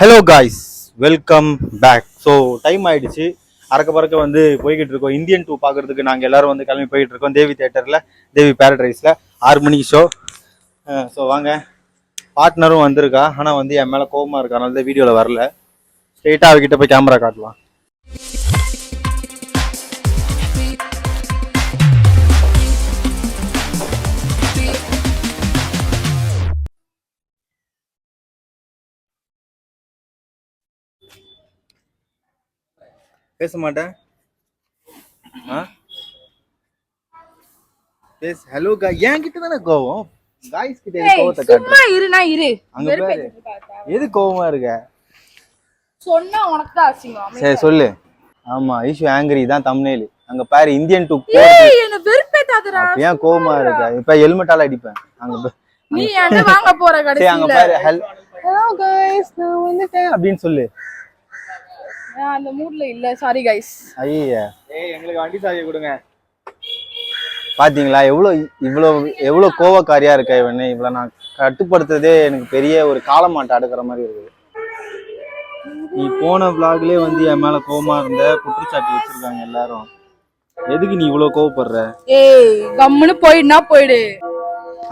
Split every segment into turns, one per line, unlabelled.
Hello guys, welcome back. So time ஆயிடுச்சு. அறக்க பறக்க வந்து போய்கிட்டு இருக்கோம். இந்தியன் 2 பார்க்கறதுக்கு நாங்கள் எல்லாரும் வந்து கிளம்பி போயிட்டு இருக்கோம். தேவி தேட்டரில், தேவி பேரடைஸில் 6 மணிக்கு ஷோ. ஸோ வாங்க. பார்ட்னரும் வந்திருக்கா, ஆனால் வந்து என் மேலே கோபமாக இருக்கா, அதனால தான் வீடியோவில் வரல. ஸ்ட்ரெயிட்டாக அவகிட்ட போய் கேமரா காட்டலாம். பேச மாட்டேன். ஹலோ கா, என் கிட்ட தானே கோவம். காய்ஸ் கிட்ட கோவத்தை
சும்மா இருனா இரு.
அங்க பாரு, எது கோவமா இருக்க?
சொன்னா உனக்கு தான் அசிங்கம்.
சரி சொல்லு. ஆமா, ஐஷு ஆங்கிரி தான் தம்ப்நெயில். அங்க பாரு, இந்தியன் 2.
ஏய், என்ன வெறுப்பேத்தாதடா.
ஏன் கோவமா இருக்க? இப்ப ஹெல்மெட்டால அடிப்பேன். அங்க
நீ என்ன வாங்க போற கடைசில?
அங்க பாரு, ஹலோ காய்ஸ் நான் வந்துட்டேன் அப்படின்னு சொல்லு.
நான் அந்த மூட்ல இல்ல, சாரி गाइस.
ஐயா, எங்களுக்கு வண்டி சாவியை கொடுங்க. பாத்தீங்களா எவ்வளவு கோவக்காரியா இருக்க இவனே. இவ்வளவு நான் கட்டுப்படுத்துறதே எனக்கு பெரிய ஒரு காலமாட்டை அடுக்கிற மாதிரி இருக்குது. நீ போன விளாக்லயே வந்து என் மேல கோவமா இருந்த, குற்றச்சாட்டு வச்சிருக்காங்க எல்லாரும். எதுக்கு நீ இவ்வளவு கோவப்படுற?
ஏய், கம்முன்னு போயிடுனா போயிடு.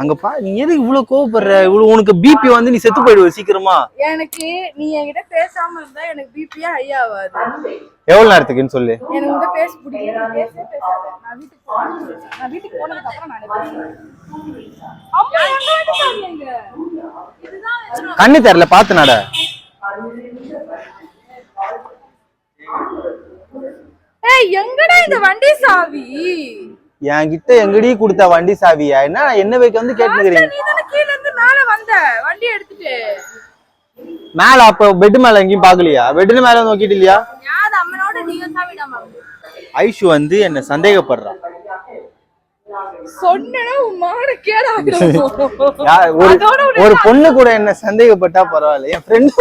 அங்க பா, நீ எதுக்கு இவ்வளவு கோவப்படுற? இவ்வளவு உனக்கு பிபி வந்து நீ செத்து போயிடுவ சீக்கிரமா.
எனக்கு நீ என்கிட்ட பேசாம இருந்தா எனக்கு பிபியே ஹை ஆகாது.
எவ்வளவு நேரத்துக்குன்னு சொல்லு.
எனக்கு கூட பேச பிடிக்கல. பேசாத. நான் வீட்டுக்கு போனதுக்கு அப்புறம் நானே பேசுறேன். அம்மா எங்க வந்துட்டாங்க? இதுதான்
கண்ணு தெரியல, பாத்து நட.
ஏய், எங்கடா இந்த வண்டி சாவி?
என்கிட்ட எங்கடி கொடுத்த வண்டி சாவியா? என்ன வைக்க வந்து கேட்டுக்கிறீங்க?
நீ தான கீழ இருந்து மேல வந்த வண்டி எடுத்துட்டு.
மேல அப்ப பெட் மேல எங்கேயும் பாக்கலையா? பெட்ல மேல நோக்கிட்டு இல்லையா?
யார் அம்மனோட நீங்க சாவிடாம?
ஐஷு வந்து என்ன சந்தேகப்படுறா.
சொன்னேனா மான கேடாகுது.
ஒரு பொண்ணு கூட என்ன சந்தேகப்பட்டா பரவாயில்ல, என் ஃப்ரெண்ட்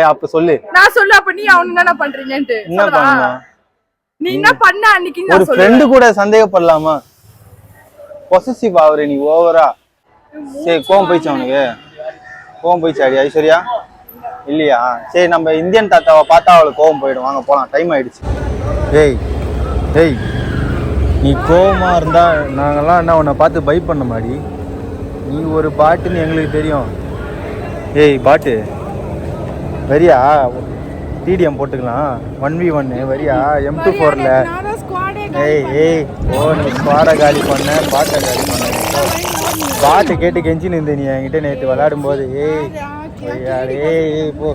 அப்ப சொல்லு.
நான் சொல்லு. அப்ப நீ அவன் என்ன பண்றீங்கன்னு
என்ன பண்ணா?
நீ என்ன பண்ண அன்னைக்கு?
ஒரு ஃப்ரெண்ட் கூட சந்தேகப்படலாமா? பொசசிவ் ஆவற நீ ஓவரா. சரி, கோவம் போயிச்சு அவனுக்கு. கோவம் போயிச்சாடி ஐஸ்வர்யா? இல்லையா? சரி, நம்ம இந்தியன் தாத்தாவை பார்த்தா அவளுக்கு கோவம் போயிடும். வாங்க போலாம், டைம் ஆயிடுச்சு. ஏய், நீ கோவமா இருந்தா நாங்கெல்லாம் என்ன உன்னை பார்த்து பை பண்ண மாடி? நீ ஒரு பாட்டுன்னு எங்களுக்கு தெரியும். ஏய் பாட்டு வரியா? டிடிஎம் போட்டுக்கலாம். 1v1 வரியா? M24ல. ஏய் ஓ, நீ ஸ்குவாட காலி பண்ண, பாட்டை காலி பண்ண. பாட்டு கேட்டு கெஞ்சி நின்று நீ என்கிட்ட நேற்று விளையாடும் போது. ஏய் போ.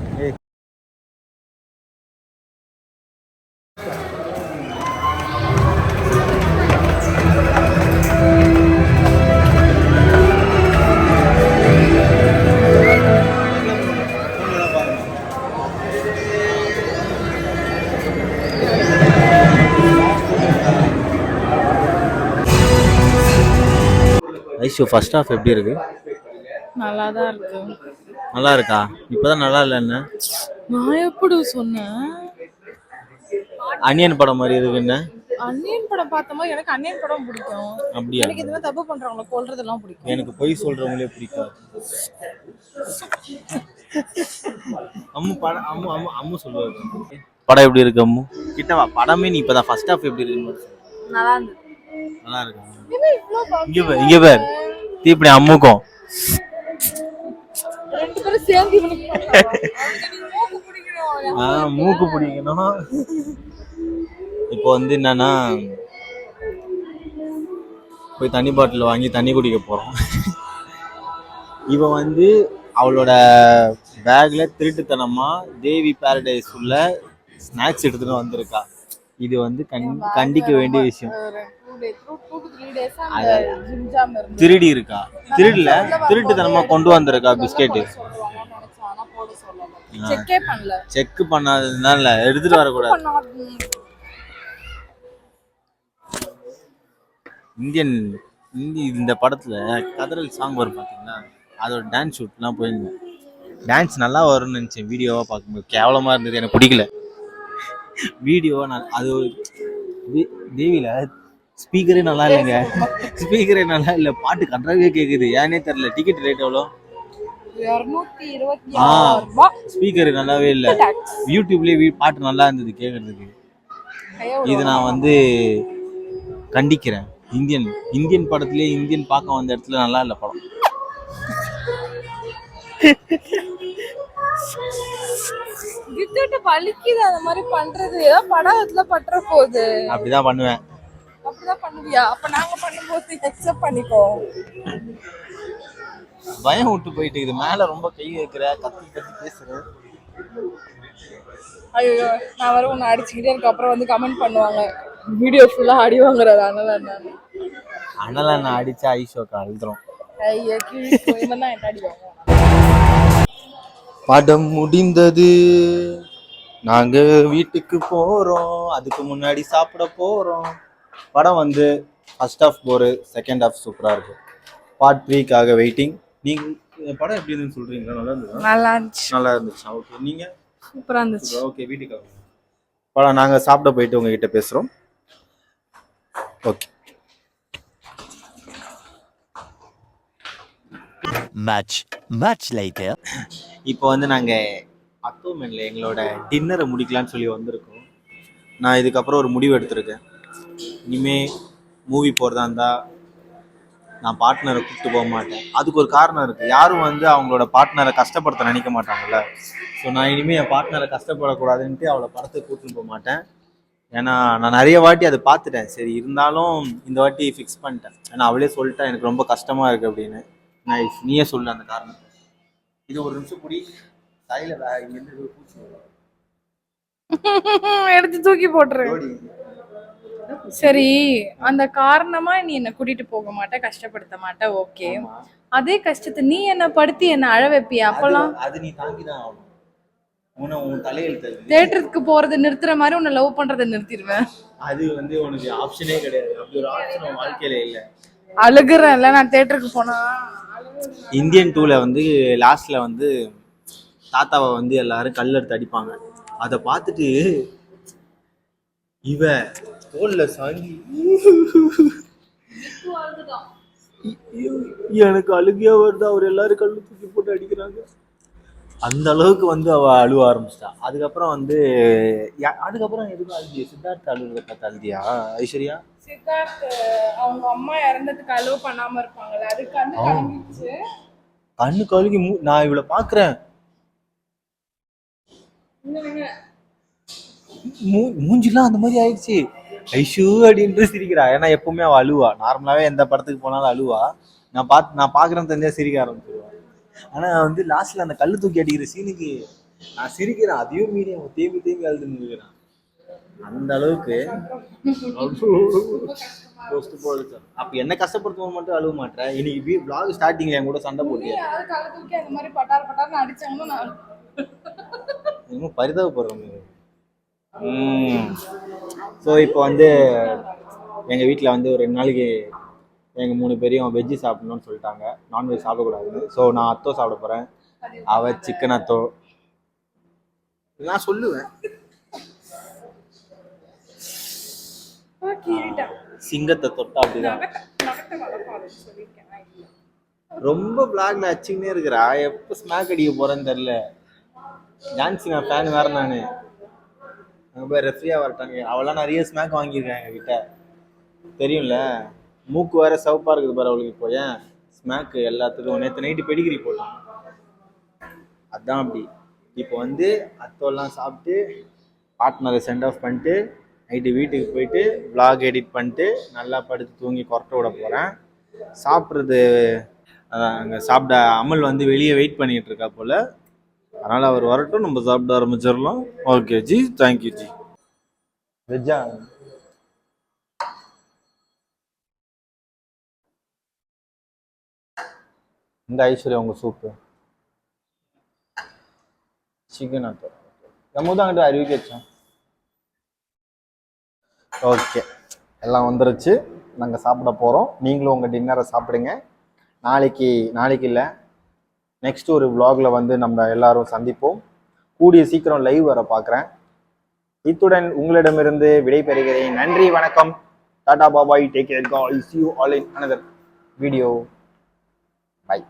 ஐஷு, ஃபர்ஸ்ட் ஹாஃப் எப்படி இருக்கு?
நல்லா தான் இருக்கு.
நல்லா இருக்கா? இப்பதான் நல்லா இல்லைன்னு
நான் எப்படி சொன்னேன்?
அனியன் படம் மாதிரி இருக்குன்னு.
அன்னியன் படம் பார்த்தோமா? எனக்கு அன்னியன் படம் பிடிக்கும்.
அப்படியா?
எனக்கு இந்த மாதிரி தப்பு பண்றவங்கள கொல்றதெல்லாம் பிடிக்கும்.
எனக்கு பொய் சொல்றவங்களே பிடிக்காது. அம்மு சொல்லுவாங்க. படம் எப்படி இருக்கு அம்மு? கிட்டவா, படமே நீ இப்பதான் ஃபர்ஸ்ட் ஹாஃப் எப்படி இருக்குன்னு.
நல்லா இருந்துச்சு.
நல்லா இருக்கா? இங்க பேர் தீப்படி அம்முக்கும்
ரெண்டு பேரும் சேர்ந்து
மூக்கு பிடிக்கணும். இப்போ வந்து என்னன்னா, போய் தண்ணி பாட்டில் வாங்கி தண்ணி குடிக்க போறோம். இவன் வந்து அவளோட பேக்ல திருட்டுத்தனமா தேவி பேரடைஸ் உள்ள ஸ்நாக்ஸ் எடுத்துட்டு வந்திருக்கா. இது வந்து கண்டிக்க வேண்டிய விஷயம். திருடி இருக்கா? திருடல, திருட்டுத்தனமா கொண்டு வந்திருக்கா பிஸ்கெட். செக் பண்ணாததுனால எடுத்துட்டு வரக்கூடாது. இந்த படத்துல கதறல் சாங் வரும் பாத்தீங்களா? அதோட டான்ஸ் ஷூட்லாம் போயிருந்தேன். டான்ஸ் நல்லா வரும்னு நினைச்சேன். வீடியோவா பார்க்கும்போது கேவலமா இருந்தது, எனக்கு பிடிக்கல. வீடியோவா அது தேவியில ஸ்பீக்கரே நல்லா இல்லைங்க. ஸ்பீக்கரே நல்லா இல்லை, பாட்டு கன்றாவே கேட்குது. ஏன்னே தெரியல. டிக்கெட் ரேட் எவ்வளோ?
226 ரூபாய்
ஸ்பீக்கர் நல்லாவே இல்ல.
டாக்ஸ்.
யூடியூப்லயே பாட்டு நல்லா இருந்தது கேக்குறதுக்கு. இது நான் வந்து கண்டிக்கிறேன். இந்தியன் படத்திலேயே இந்தியன் பார்க்க வந்த இடத்துல நல்லா இல்ல படம்.
வித்துட்டு வலிக்குது அந்த மாதிரி பண்றது. ஏதோ படத்துல பற்ற போகுது.
அப்படிதான் பண்ணுவேன்.
அப்படிதான் பண்ணுவியா? அப்ப நாங்க பண்ணும்போது அக்செப்ட் பண்ணிக்கோ.
பயம் விட்டு போயிட்டு இது மேல ரொம்ப கை வைக்கிற, கத்தி கத்தி பேசுற.
ஐயோ நான் வர உன்னை அடிச்சுக்கிட்டே இருக்க. அப்புறம் வந்து கமெண்ட் பண்ணுவாங்க வீடியோ ஃபுல்லா அடி வாங்குறது.
அனல நான் அடிச்சா ஐஷோக்கு அழுதுரும்.
ஐயா இவன் தான் என்ன அடி வாங்குவான்.
படம் முடிந்தது, நாங்க வீட்டுக்கு போறோம், அதுக்கு முன்னாடி சாப்பிட போறோம். படம் வந்து first half bore, second half சூப்பரா இருக்கு. பார்ட் 3க்காக வெயிட்டிங். நீங்க படம் எப்படி இருந்துன்னு சொல்றீங்களா? நல்லா இருந்துச்சா?
நல்லா இருந்துச்சு.
நல்லா இருந்துச்சு. ஓகே, நீங்க?
சூப்பரா இருந்துச்சு.
ஓகே, வீட்டுக்கு வாங்க. படம் நாங்க சாப்பிட போயிட்டு உங்ககிட்ட பேசுறோம். ஓகே.
much later. இப்போ வந்து நாங்க அக்டோபர்ல எங்களோட டின்னரை முடிக்கலாம்னு சொல்லி வந்திருக்கோம். நான் இதுக்கப்புறம் ஒரு முடிவு எடுத்திருக்கேன். இனிமே மூவி போறதா இருந்தா நான் பார்ட்னரை கூப்பிட்டு போக மாட்டேன். அதுக்கு ஒரு காரணம் இருக்கு. யாரும் வந்து அவங்களோட பார்ட்னரை கஷ்டப்படுத்த நினைக்க மாட்டாங்கல்ல. ஸோ நான் இனிமேல் என் பார்ட்னரை கஷ்டப்படக்கூடாதுன்ட்டு அவளை படத்துக்கு கூப்பிட்டு போக மாட்டேன். ஏன்னா நான் நிறைய வாட்டி அதை பார்த்துட்டேன். சரி, இருந்தாலும் இந்த வாட்டி ஃபிக்ஸ் பண்ணிட்டேன். ஏன்னா அவளே சொல்லிட்டேன் எனக்கு ரொம்ப கஷ்டமா இருக்கு அப்படின்னு. நைஸ், நீயே சொல்லு அந்த காரணம். இது ஒரு நிமிஷம் கூடி கையில இங்கிருந்து பூச்சி
எடுத்து தூக்கி போட்டுரு. சரி, அந்த காரணமா நீ என்ன கூட்டிட்டு போக மாட்ட, கஷ்டப்படுத்த மாட்ட. ஓகே, அதே கஷ்டத்தை நீ என்ன படுத்தி என்ன அழ வைப்பியா? அப்பெல்லாம்
அது நீ தாங்கிதான் ஆகணும். உன் தலையெழுத்து.
தியேட்டருக்கு போறது நிறுத்துற மாதிரி உன்னை லவ் பண்றதை நிறுத்திடுவேன்.
அது வந்து உனக்கு ஆப்ஷனே கிடையாது. அப்படி ஒரு ஆப்ஷன் உன் வாழ்க்கையில இல்ல.
அழுகுறேன்ல நான் தியேட்டருக்கு போனா.
இந்தியன் 2ல வந்து லாஸ்ட்ல வந்து தாத்தாவை வந்து எல்லாரும் கல் எடுத்து அடிப்பாங்க. அதை பார்த்துட்டு இவ தோல்ல சாங்கி எனக்கு அழுகையா வருது, அவர் எல்லாரும் கல்லு தூக்கி போட்டு அடிக்கிறாங்க. அந்த அளவுக்கு வந்து அவ அழுவ ஆரம்பிச்சிட்டா. அதுக்கப்புறம் வந்து அதுக்கப்புறம் எதுவும் அழுதியா? சித்தார்த்த அழுகிறத பார்த்து அழுதியா ஐஸ்வர்யா?
சித்தார்த் அவங்க அம்மா இறந்ததுக்கு அலோவ் பண்ணாம இருப்பாங்கல்ல, அது கண்ணு கலங்கிடுச்சு.
கண்ணு கலங்கி நான் இவளை பாக்குறேன். மூஞ்சிலாம் அந்த மாதிரி ஆயிடுச்சு. ஐஷு அப்படின்ட்டு சிரிக்கிறா. ஏன்னா எப்பவுமே அவ அழுவா. நார்மலாவே எந்த படத்துக்கு போனாலும் அழுவா. நான் பாக்குறேன்னு தெரிஞ்சா சிரிக்க ஆரம்பிச்சிருவேன். ஆனா வந்து லாஸ்ட்ல அந்த கல்லு தூக்கி அடிக்கிற சீனுக்கு நான் சிரிக்கிறேன். அதையும் மீறி அவன் தேம்பி அழுதுன்னு இருக்கிறான். அந்த அளவுக்கு அப்ப என்ன கஷ்டப்படுத்த மட்டும் அழுவ மாட்டேன். இன்னைக்கு vlog ஸ்டார்டிங்ல என் கூட சண்டை போட்டியா?
அந்த மாதிரி பட்டார் பட்டார்னு அடிச்சாங்கன்னா நான்
இன்னும் பரிதாபப்படுறோம். ஸோ இப்போ வந்து எங்கள் வீட்டில் வந்து ஒரு 2 நாளைக்கு எங்கள் 3 பேரையும் வெஜ்ஜு சாப்பிடணும்னு சொல்லிட்டாங்க. நான்வெஜ் சாப்பிடக்கூடாதுன்னு. ஸோ நான் அத்தோ சாப்பிட போகிறேன். அவ சிக்கன் அத்தோ. நான் சொல்லுவேன் சிங்கத்தை தொட்டா அப்படிதான். ரொம்ப பிளாக்ல அச்சுன்னே இருக்கிறா. எப்போ ஸ்மாக் அடிக்க போறேன்னு தெரியல. ஜான்சி நான் ஃபேன் வேற. நானு அங்கே போய் ரெஃப்ரியா வரட்டாங்க. அவெல்லாம் நிறைய ஸ்மாக் வாங்கியிருக்கேன் எங்கள் கிட்ட, தெரியும்ல. மூக்கு வேற சிவப்பா இருக்குது பாரு அவளுக்கு. இப்போ ஏன் ஸ்மாக் எல்லாத்துக்கும் நேற்று நைட்டு பெடிகிரி போட்டான். அதான் அப்படி. இப்போ வந்து அத்தோல்லாம் சாப்பிட்டு பார்ட்னரை சென்ட் ஆஃப் பண்ணிட்டு நைட்டு வீட்டுக்கு போயிட்டு vlog எடிட் பண்ணிட்டு நல்லா படுத்து தூங்கி கொரட்டை விட போகிறேன். சாப்பிட்றது அங்கே சாப்பிட அமல் வந்து வெளியே வெயிட் பண்ணிட்டு இருக்கா போல. அதனால அவர் வரட்டும், நம்ம சாப்பிட ஆரம்பிச்சிடலாம். Okay ji, thank you ji. வெஜ்ஜா? இந்த ஐஸ்வர்யா உங்க சூப்பு சிக்கன் அத்தோ நம்ம அங்கிட்ட அறிவிக்க வச்சோம். ஓகே, எல்லாம் வந்துருச்சு. நாங்கள் சாப்பிட போகிறோம். நீங்களும் உங்கள் டின்னரை சாப்பிடுங்க. நாளைக்கு இல்லை, நெக்ஸ்ட் ஒரு vlogல வந்து நம்ம எல்லாரும் சந்திப்போம். கூடிய சீக்கிரம் லைவ் வர பார்க்குறேன். இத்துடன் உங்களிடமிருந்து விடைபெறுகிறேன். நன்றி, வணக்கம், ta-ta, bye bye, take care guys. See you all in another video. Bye.